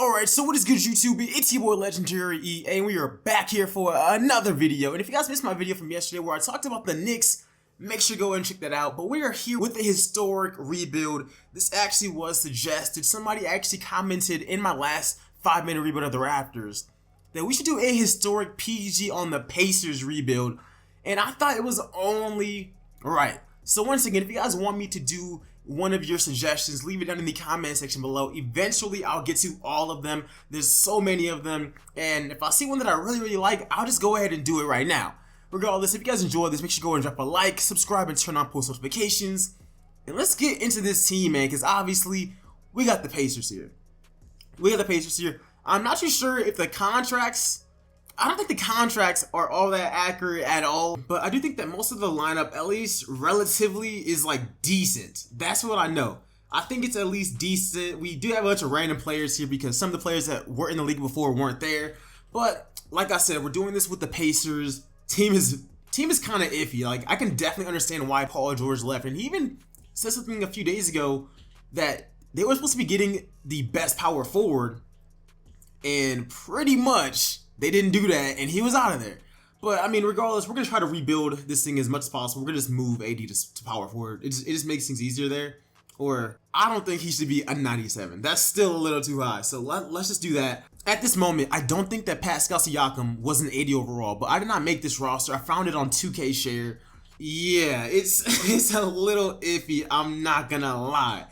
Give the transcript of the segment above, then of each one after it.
Alright, so what is good YouTube? It's your boy LegendaryEA and we are back here for another video. And if you guys missed my video from yesterday where I talked about the Knicks, make sure to go and check that out. But we are here with a historic rebuild. This actually was suggested. Somebody actually commented in my last 5-minute rebuild of the Raptors that we should do a historic PG on the Pacers rebuild. And I thought it was only right. So once again, if you guys want me to do one of your suggestions, leave it down in the comment section below. Eventually I'll get to all of them. There's so many of them, and if I see one that I really like, I'll just go ahead and do it right now. Regardless, if you guys enjoyed this, make sure to go and drop a like, subscribe, and turn on post notifications. And let's get into this team, man, because obviously we got the Pacers here. I'm not too sure if the contracts, I don't think the contracts are all that accurate at all, but I do think that most of the lineup, at least relatively, is like decent. That's what I know. I think it's at least decent. We do have a bunch of random players here because some of the players that were in the league before weren't there. But like I said, we're doing this with the Pacers. Team is kind of iffy. Like, I can definitely understand why Paul George left, and he even said something a few days ago that they were supposed to be getting the best power forward, and pretty much they didn't do that, and he was out of there. But, I mean, regardless, we're going to try to rebuild this thing as much as possible. We're going to just move AD to power forward. It just makes things easier there. Or, I don't think he should be a 97. That's still a little too high. So, let's just do that. At this moment, I don't think that Pascal Siakam was an 80 overall, but I did not make this roster. I found it on 2K Share. Yeah, it's a little iffy. I'm not going to lie.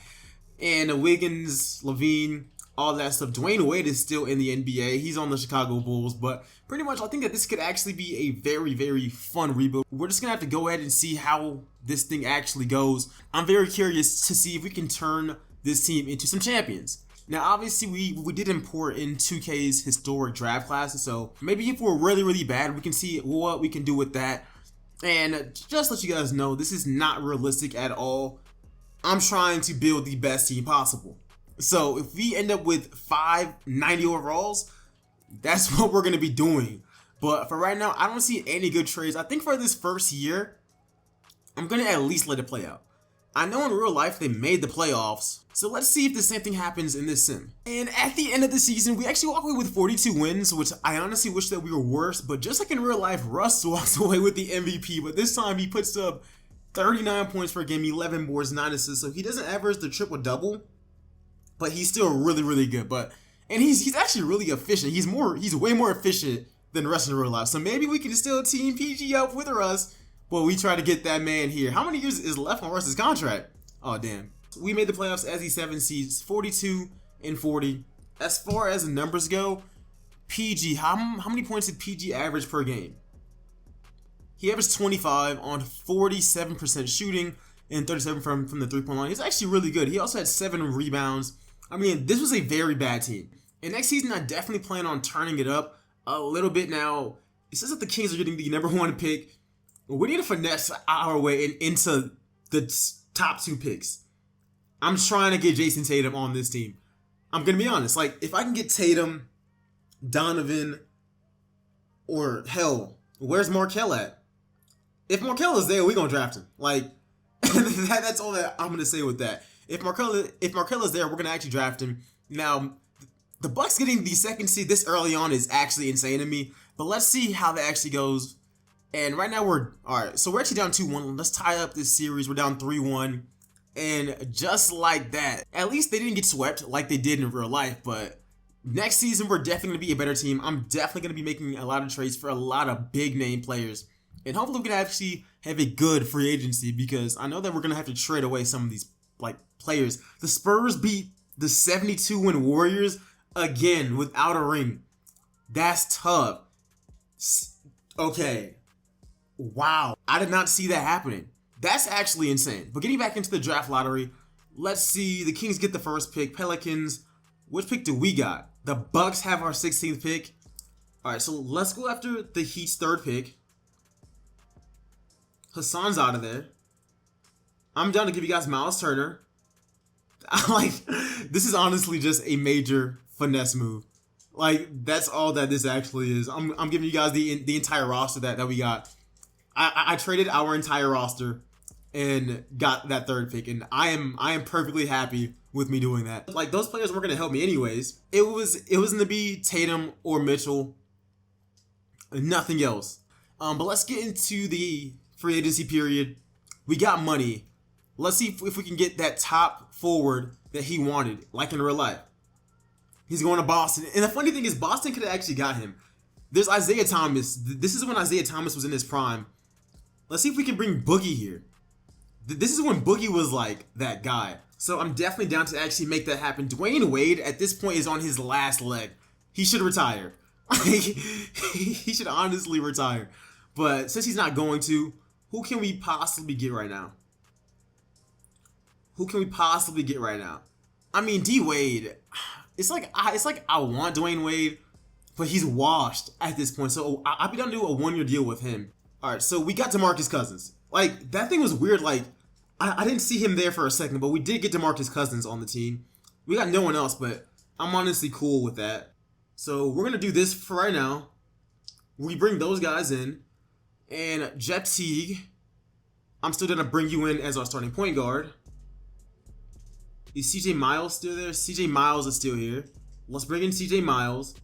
And Wiggins, Levine, all that stuff. Dwayne Wade is still in the NBA. He's on the Chicago Bulls, but pretty much I think that this could actually be a very fun rebuild. We're just gonna have to go ahead and see how this thing actually goes. I'm very curious to see if we can turn this team into some champions. Now, obviously, we did import in 2K's historic draft classes, so maybe if we're really bad, we can see what we can do with that. And just to let you guys know, this is not realistic at all. I'm trying to build the best team possible. So if we end up with 590 overalls, that's what we're going to be doing. But for right now, I don't see any good trades. I think for this first year, I'm going to at least let it play out. I know in real life they made the playoffs, so let's see if the same thing happens in this sim. And at the end of the season, we actually walk away with 42 wins, which I honestly wish that we were worse. But just like in real life, Russ walks away with the MVP, but this time he puts up 39 points per game, 11 boards, 9 assists. So he doesn't average the triple-double, but he's still really good. And he's actually really efficient. He's way more efficient than Russ in real life. So maybe we can still team PG up with Russ, but we try to get that man here. How many years is left on Russ's contract? Oh damn. We made the playoffs as the 7 seeds, 42 and 40. As far as the numbers go, PG, how many points did PG average per game? He averaged 25 on 47% shooting and 37 from the three-point line. He's actually really good. He also had 7 rebounds. I mean, this was a very bad team. And next season, I definitely plan on turning it up a little bit. Now, it says that the Kings are getting the #1 pick. We need to finesse our way into the top 2 picks. I'm trying to get Jason Tatum on this team. I'm going to be honest. Like, if I can get Tatum, Donovan, or hell, where's Markelle at? If Markelle is there, we're going to draft him. Like, that's all that I'm going to say with that. If Markelle is there, we're going to actually draft him. Now, the Bucks getting the 2nd seed this early on is actually insane to me. But let's see how that actually goes. And right now alright, so we're actually down 2-1. Let's tie up this series. We're down 3-1. And just like that, at least they didn't get swept like they did in real life. But next season, we're definitely going to be a better team. I'm definitely going to be making a lot of trades for a lot of big name players. And hopefully we can actually have a good free agency, because I know that we're going to have to trade away some of these like players. The Spurs beat the 72-win Warriors again without a ring. That's tough. Okay. Wow. I did not see that happening. That's actually insane. But getting back into the draft lottery, let's see. The Kings get the 1st pick. Pelicans, which pick do we got? The Bucks have our 16th pick. All right, so let's go after the Heat's 3rd pick. Hassan's out of there. I'm down to give you guys Miles Turner. This is honestly just a major finesse move. Like, that's all that this actually is. I'm giving you guys the entire roster that we got. I traded our entire roster and got that 3rd pick, and I am perfectly happy with me doing that. Like, those players weren't gonna help me anyways. It was gonna be Tatum or Mitchell, nothing else. But let's get into the free agency period. We got money. Let's see if we can get that top forward that he wanted, like in real life. He's going to Boston. And the funny thing is, Boston could have actually got him. There's Isaiah Thomas. This is when Isaiah Thomas was in his prime. Let's see if we can bring Boogie here. This is when Boogie was like that guy. So I'm definitely down to actually make that happen. Dwayne Wade at this point is on his last leg. He should retire. He should honestly retire. But since he's not going to, who can we possibly get right now? Who can we possibly get right now? I mean, D Wade. It's like I want Dwayne Wade, but he's washed at this point. So I'll be down to do a 1-year deal with him. All right, so we got DeMarcus Cousins. Like, that thing was weird. Like, I didn't see him there for a second, but we did get DeMarcus Cousins on the team. We got no one else, but I'm honestly cool with that. So we're gonna do this for right now. We bring those guys in, and Jeff Teague, I'm still gonna bring you in as our starting point guard. Is CJ Miles still there? CJ Miles is still here. Let's bring in CJ Miles.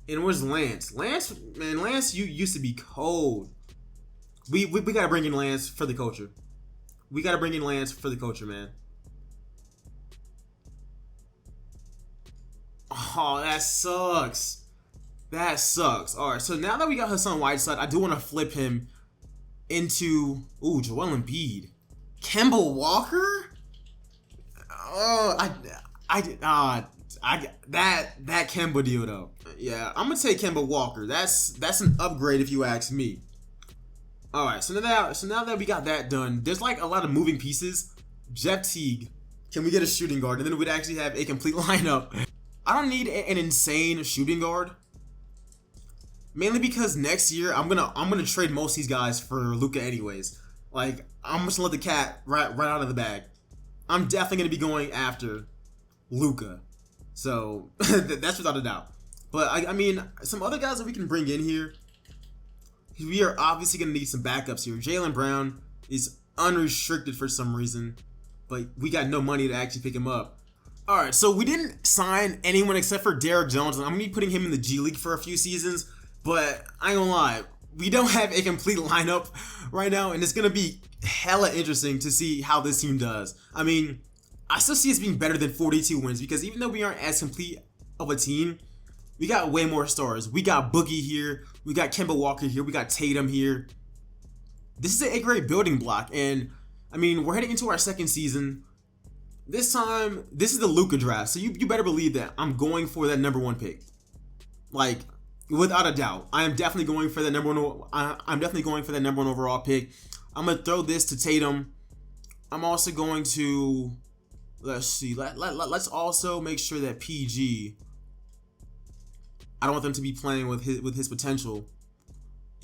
And where's Lance? Lance, man, Lance, you used to be cold. We gotta bring in Lance for the culture. We gotta bring in Lance for the culture, man. Oh, that sucks. That sucks. All right, so now that we got Hassan Whiteside, I do want to flip him into Joel Embiid, Kemba Walker. Oh, that Kemba deal though. Yeah, I'm gonna take Kemba Walker. That's an upgrade if you ask me. All right, so now that we got that done, there's like a lot of moving pieces. Jeff Teague, can we get a shooting guard, and then we'd actually have a complete lineup. I don't need an insane shooting guard, mainly because next year I'm gonna trade most of these guys for Luka anyways. Like, I'm just gonna let the cat right out of the bag. I'm definitely going to be going after Luka. So, that's without a doubt. But, I mean, some other guys that we can bring in here, we are obviously going to need some backups here. Jaylen Brown is unrestricted for some reason, but we got no money to actually pick him up. Alright, so we didn't sign anyone except for Derrick Jones, and I'm going to be putting him in the G League for a few seasons, but I ain't gonna lie, we don't have a complete lineup right now, and it's going to be hella interesting to see how this team does. I mean, I still see us being better than 42 wins, because even though we aren't as complete of a team, we got way more stars. We got Boogie here, we got Kemba Walker here, we got Tatum here. This is a great building block, and I mean, we're heading into our second season. This time, this is the Luka draft, so you better believe that I'm going for that #1 pick. Like, without a doubt, I am definitely going for that I'm definitely going for that #1 overall pick. I'm gonna throw this to Tatum. I'm also going to, let's see, let's also make sure that PG, I don't want them to be playing with his potential.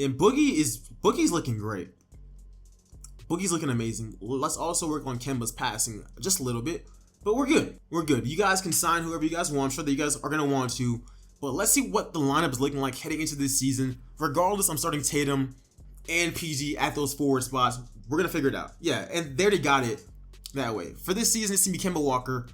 And Boogie's looking great. Boogie's looking amazing. Let's also work on Kemba's passing just a little bit, but we're good. We're good. You guys can sign whoever you guys want. I'm sure that you guys are gonna want to. But let's see what the lineup is looking like heading into this season. Regardless, I'm starting Tatum and PG at those forward spots. We're going to figure it out. Yeah, and they already got it that way. For this season, it's going to be Kemba Walker,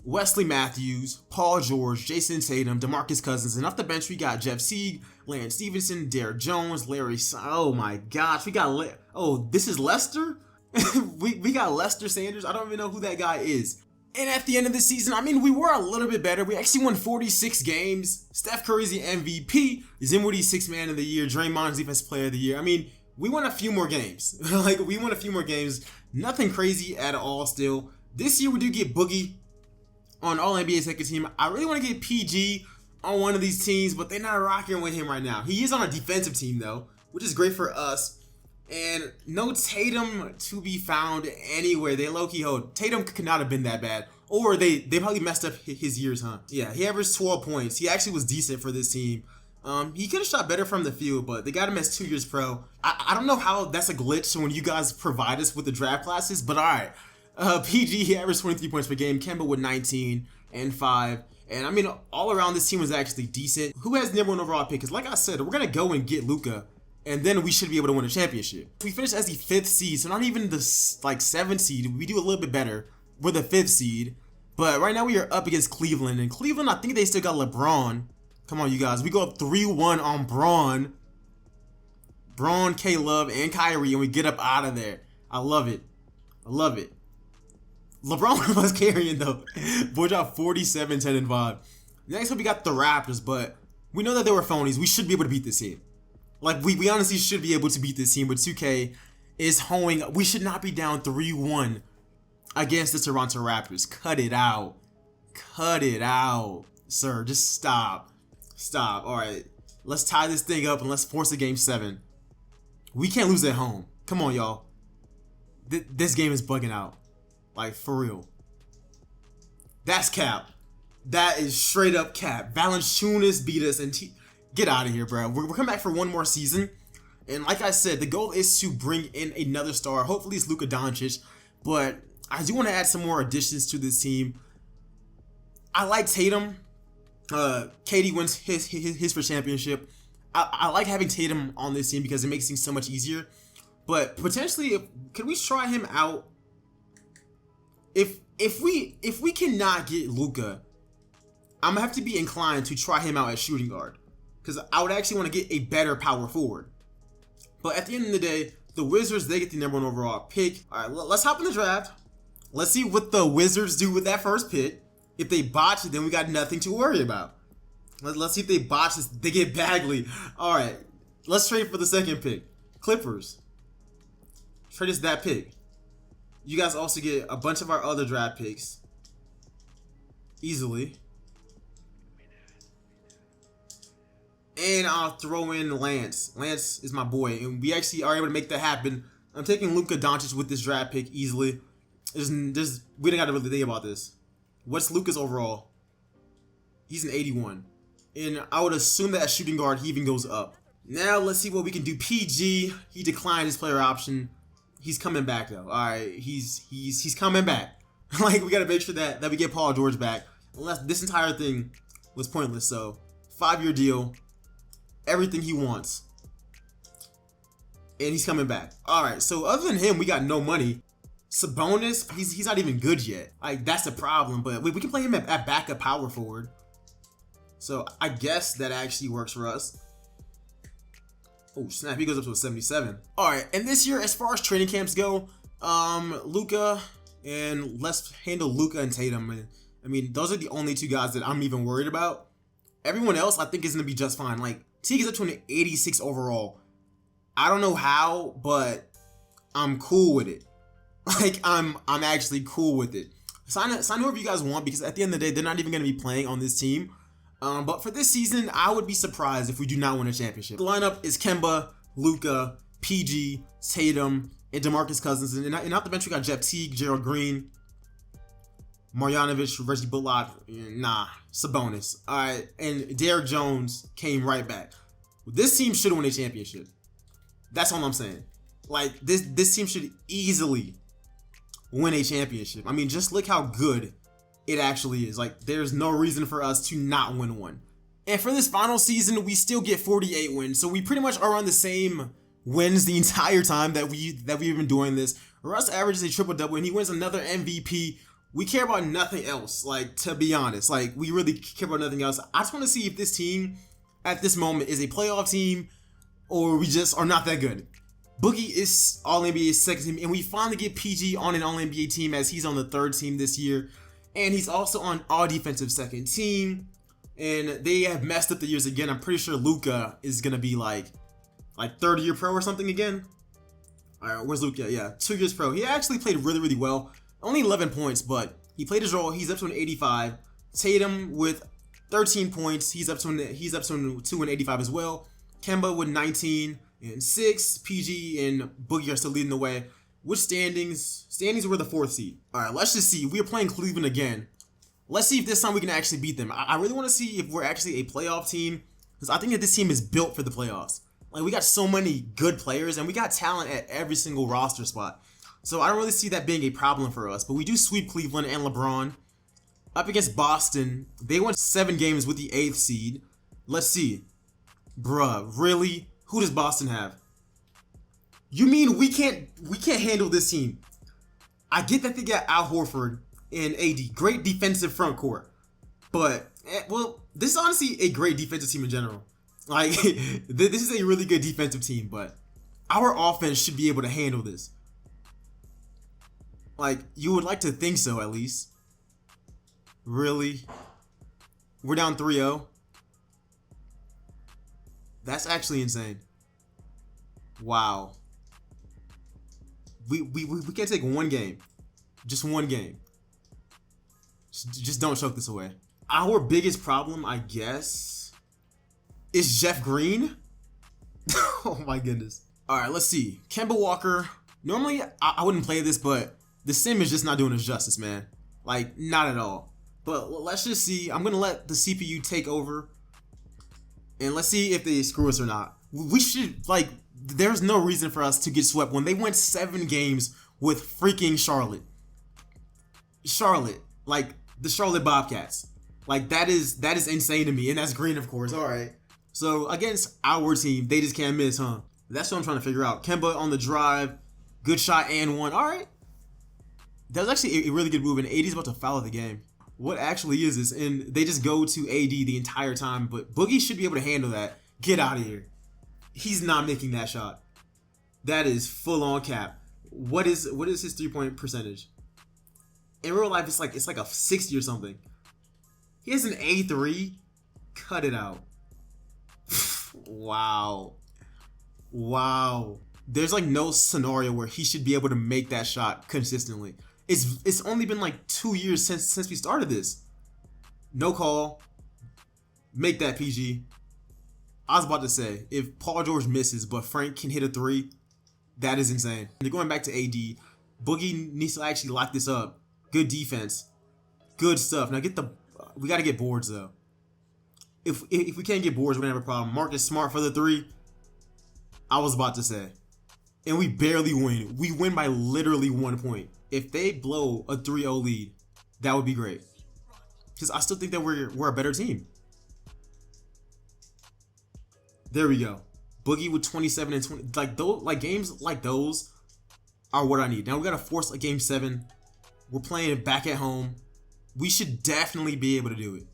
Wesley Matthews, Paul George, Jason Tatum, DeMarcus Cousins. And off the bench, we got Jeff Teague, Lance Stevenson, Derrick Jones, Larry. Oh my gosh, we got this is Lester? we got Lester Sanders. I don't even know who that guy is. And at the end of the season, I mean, we were a little bit better. We actually won 46 games. Steph Curry's the MVP. Dinwiddie's 6th man of the year. Draymond's defensive player of the year. I mean, we won a few more games. We won a few more games. Nothing crazy at all still. This year, we do get Boogie on All-NBA second team. I really want to get PG on one of these teams, but they're not rocking with him right now. He is on a defensive team, though, which is great for us. And no Tatum to be found anywhere. They low-key hold. Tatum could not have been that bad. Or they probably messed up his years, huh? Yeah, he averaged 12 points. He actually was decent for this team. He could have shot better from the field, but they got him as 2 years pro. I don't know how that's a glitch when you guys provide us with the draft classes, but all right. PG, he averaged 23 points per game. Kemba with 19 and 5. And I mean, all around this team was actually decent. Who has the #1 overall pick? Because like I said, we're going to go and get Luka, and then we should be able to win a championship. We finished as the 5th seed, so not even the 7th seed. We do a little bit better. We're the 5th seed. But right now we are up against Cleveland, and Cleveland, I think they still got LeBron. Come on, you guys. We go up 3-1 on Braun, K-Love, and Kyrie, and we get up out of there. I love it. I love it. LeBron was carrying, though. Boy dropped 47, 10, and 5. Next up, we got the Raptors, but we know that they were phonies. We should be able to beat this team. Like, we honestly should be able to beat this team, but 2K is hoeing. We should not be down 3-1 against the Toronto Raptors. Cut it out. Cut it out. Sir, just stop. Stop. All right. Let's tie this thing up and let's force a game 7. We can't lose at home. Come on, y'all. This game is bugging out. Like, for real. That's cap. That is straight up cap. Valanciunas beat us and get out of here, bro. We're coming back for one more season. And like I said, the goal is to bring in another star. Hopefully it's Luka Doncic. But I do want to add some more additions to this team. I like Tatum. KD wins his first championship. I like having Tatum on this team because it makes things so much easier. But potentially, can we try him out? If we cannot get Luka, I'm gonna have to be inclined to try him out at shooting guard, because I would actually want to get a better power forward. But at the end of the day, the Wizards, they get the #1 overall pick. All right, let's hop in the draft. Let's see what the Wizards do with that first pick. If they botch it, then we got nothing to worry about. Let's see if they botch this. They get Bagley. All right, let's trade for the second pick. Clippers. Trade us that pick. You guys also get a bunch of our other draft picks. Easily. And I'll throw in Lance. Lance is my boy, and we actually are able to make that happen. I'm taking Luka Doncic with this draft pick easily. We don't got to really think about this. What's Luka's overall? He's an 81. And I would assume that at shooting guard, he even goes up. Now, let's see what we can do. PG, he declined his player option. He's coming back, though. All right, he's coming back. Like, we got to make sure that we get Paul George back. Unless this entire thing was pointless. So, 5-year deal. Everything he wants. And he's coming back. All right, so other than him, we got no money. Sabonis, he's not even good yet. Like, that's the problem. But we can play him at backup power forward. So I guess that actually works for us. Oh snap, he goes up to a 77. All right, and this year, as far as training camps go, Luka, and let's handle Luka and Tatum. And I mean, those are the only two guys that I'm even worried about. Everyone else, I think, is gonna be just fine. Like, Teague is up to an 86 overall. I don't know how, but I'm cool with it. Like, I'm actually cool with it. Sign whoever you guys want, because at the end of the day, they're not even gonna be playing on this team. But for this season, I would be surprised if we do not win a championship. The lineup is Kemba, Luka, PG, Tatum, and DeMarcus Cousins. And out the bench, we got Jeff Teague, Gerald Green, Marjanovic, Reggie Bullock, Sabonis. All right, and Derrick Jones came right back. This team should win a championship. That's all I'm saying. Like, this team should easily win a championship. I mean, just look how good it actually is. Like, there's no reason for us to not win one. And for this final season, we still get 48 wins. So we pretty much are on the same wins the entire time that we've been doing this. Russ averages a triple-double, and he wins another MVP. We care about nothing else, like, to be honest. Like, we really care about nothing else. I just want to see if this team, at this moment, is a playoff team, or we just are not that good. Boogie is All-NBA second team, and we finally get PG on an All-NBA team, as he's on the third team this year. And he's also on all-defensive second team. And they have messed up the years again. I'm pretty sure Luka is going to be like third-year pro or something again. All right, where's Luka? Yeah, 2 years pro. He actually played really, really well. Only 11 points, but he played his role. He's up to an 85. Tatum with 13 points. He's up to an 85 as well. Kemba with 19 and 6. PG and Boogie are still leading the way. Which standings? Standings were the 4th seed. All right, let's just see. We are playing Cleveland again. Let's see if this time we can actually beat them. I really want to see if we're actually a playoff team, because I think that this team is built for the playoffs. Like, we got so many good players, and we got talent at every single roster spot. So I don't really see that being a problem for us. But we do sweep Cleveland and LeBron. Up against Boston, they won 7 games with the 8th seed. Let's see. Bruh, really? Who does Boston have? You mean we can't handle this team? I get that they got Al Horford and AD. Great defensive front court. But, well, this is honestly a great defensive team in general. Like, this is a really good defensive team, but our offense should be able to handle this. Like, you would like to think so, at least. Really? We're down 3-0. That's actually insane. Wow. We can't take one game. Just one game. Just don't choke this away. Our biggest problem, I guess, is Jeff Green. Oh my goodness. All right, let's see. Kemba Walker. Normally, I wouldn't play this, but the sim is just not doing us justice, man. Like, not at all. But let's just see. I'm going to let the CPU take over. And let's see if they screw us or not. We should, like, there's no reason for us to get swept when they went 7 games with freaking Charlotte. Charlotte. Like, the Charlotte Bobcats. Like, that is insane to me. And that's Green, of course. All right. So, against our team, they just can't miss, huh? That's what I'm trying to figure out. Kemba on the drive. Good shot and one. All right. That was actually a really good move. And AD's about to foul the game. What actually is this? And they just go to AD the entire time. But Boogie should be able to handle that. Get out of here. He's not making that shot. That is full on cap. What is his 3-point percentage? In real life, it's like a 60 or something. He has an A3. Cut it out. Wow. Wow. There's like no scenario where he should be able to make that shot consistently. It's only been like 2 years since we started this. No call. Make that PG. I was about to say, if Paul George misses, but Frank can hit a 3, that is insane. They're going back to AD. Boogie needs to actually lock this up. Good defense. Good stuff. Now we got to get boards though. If we can't get boards, we're going to have a problem. Marcus Smart for the 3. I was about to say. And we barely win. We win by literally 1 point. If they blow a 3-0 lead, that would be great. Because I still think that we're a better team. There we go. Boogie with 27 and 20. Like games like those are what I need. Now we got to force a game 7. We're playing it back at home. We should definitely be able to do it.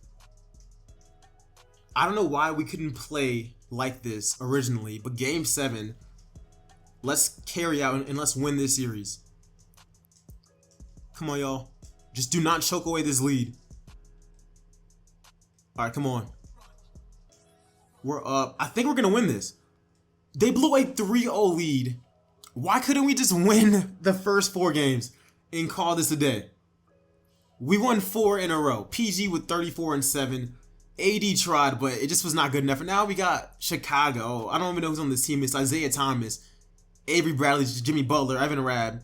I don't know why we couldn't play like this originally, but game 7, let's carry out and let's win this series. Come on, y'all. Just do not choke away this lead. All right, come on. We're up. I think we're going to win this. They blew a 3-0 lead. Why couldn't we just win the first 4 games and call this a day? We won 4 in a row. PG with 34 and 7. AD tried, but it just was not good enough. And now we got Chicago. I don't even know who's on this team. It's Isaiah Thomas, Avery Bradley, Jimmy Butler, Evan Rab.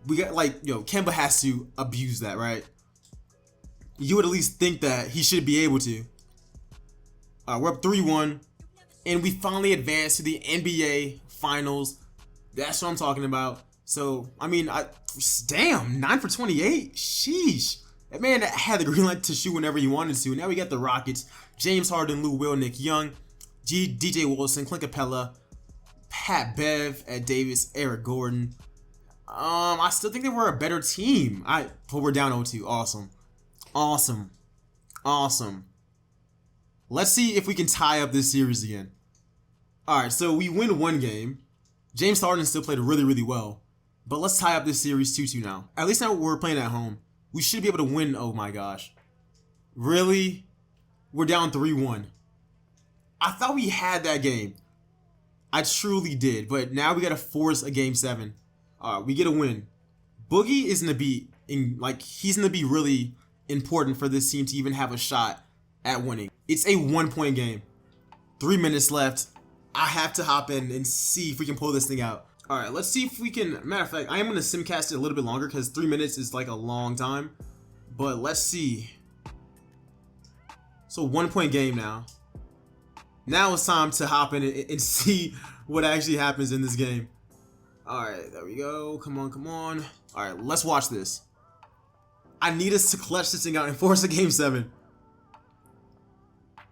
We got Kemba has to abuse that, right? You would at least think that he should be able to. We're up 3-1, and we finally advanced to the NBA Finals. That's what I'm talking about. So, I mean, damn, 9 for 28? Sheesh. That man had the green light to shoot whenever he wanted to. Now we got the Rockets. James Harden, Lou Will, Nick Young, DJ Wilson, Clint Capella, Pat Bev, Ed Davis, Eric Gordon. I still think they were a better team. But we're down 0-2. Awesome. Awesome. Awesome. Let's see if we can tie up this series again. Alright, so we win 1 game. James Harden still played really, really well. But let's tie up this series 2-2 now. At least now we're playing at home. We should be able to win. Oh my gosh. Really? We're down 3-1. I thought we had that game. I truly did. But now we got to force a game 7. We get a win. Boogie is going to be, he's going to be really important for this team to even have a shot at winning. It's a 1-point game. 3 minutes left. I have to hop in and see if we can pull this thing out. All right, let's see if we can. Matter of fact, I am going to simcast it a little bit longer because 3 minutes is like a long time. But let's see. So 1-point game now. Now it's time to hop in and see what actually happens in this game. All right, there we go. Come on, come on. All right, let's watch this. I need us to clutch this thing out and force a game 7.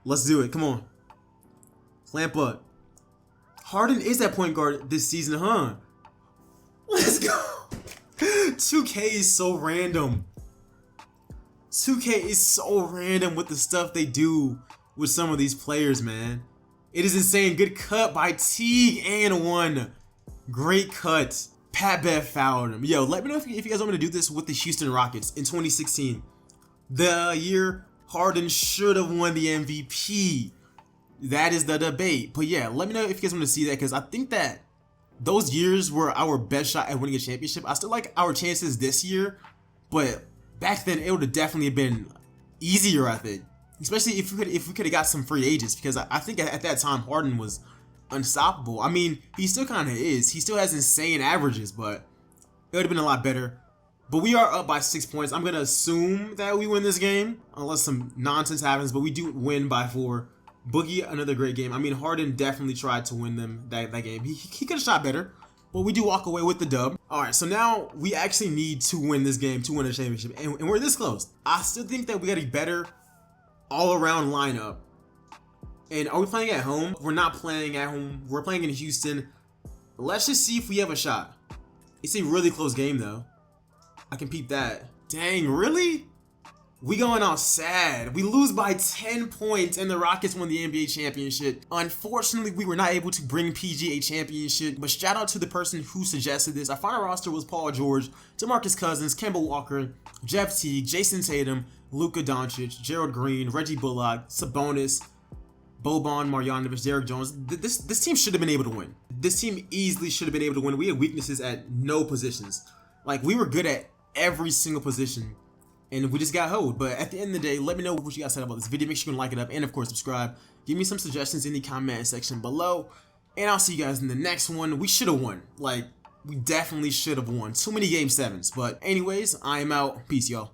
Let's do it. Come on. Clamp up. Harden is that point guard this season, huh? Let's go. 2K is so random. 2K is so random with the stuff they do with some of these players, man. It is insane. Good cut by Teague and one. Great cut. Pat Bev fouled him. Yo, let me know if you guys want me to do this with the Houston Rockets in 2016. The year Harden should have won the MVP. That is the debate. But yeah, let me know if you guys want to see that, because I think that those years were our best shot at winning a championship. I still like our chances this year, but back then it would have definitely been easier, I think. Especially if we could have got some free agents, because I think at that time Harden was unstoppable. I mean, he still kind of is. He still has insane averages, but it would have been a lot better. But we are up by 6 points. I'm gonna assume that we win this game unless some nonsense happens, but we do win by 4. Boogie, another great game. I mean, Harden definitely tried to win them that game. He could have shot better, but we do walk away with the dub. All right, so now we actually need to win this game to win a championship, and we're this close. I still think that we got a better all-around lineup. And are we playing at home? We're not playing at home. We're playing in Houston. Let's just see if we have a shot. It's a really close game, though. I can peep that. Dang, really? We going out sad. We lose by 10 points and the Rockets won the NBA championship. Unfortunately, we were not able to bring PG a championship, but shout out to the person who suggested this. Our final roster was Paul George, DeMarcus Cousins, Kemba Walker, Jeff Teague, Jason Tatum, Luka Doncic, Gerald Green, Reggie Bullock, Sabonis, Boban Marjanovic, Derrick Jones. This team should have been able to win. This team easily should have been able to win. We had weaknesses at no positions. Like, we were good at every single position, and we just got hoed. But at the end of the day, let me know what you guys said about this video. Make sure you can like it up, and of course subscribe. Give me some suggestions in the comment section below, and I'll see you guys in the next one. We should have won. Like, we definitely should have won. Too many game 7s. But anyways, I am out. Peace, y'all.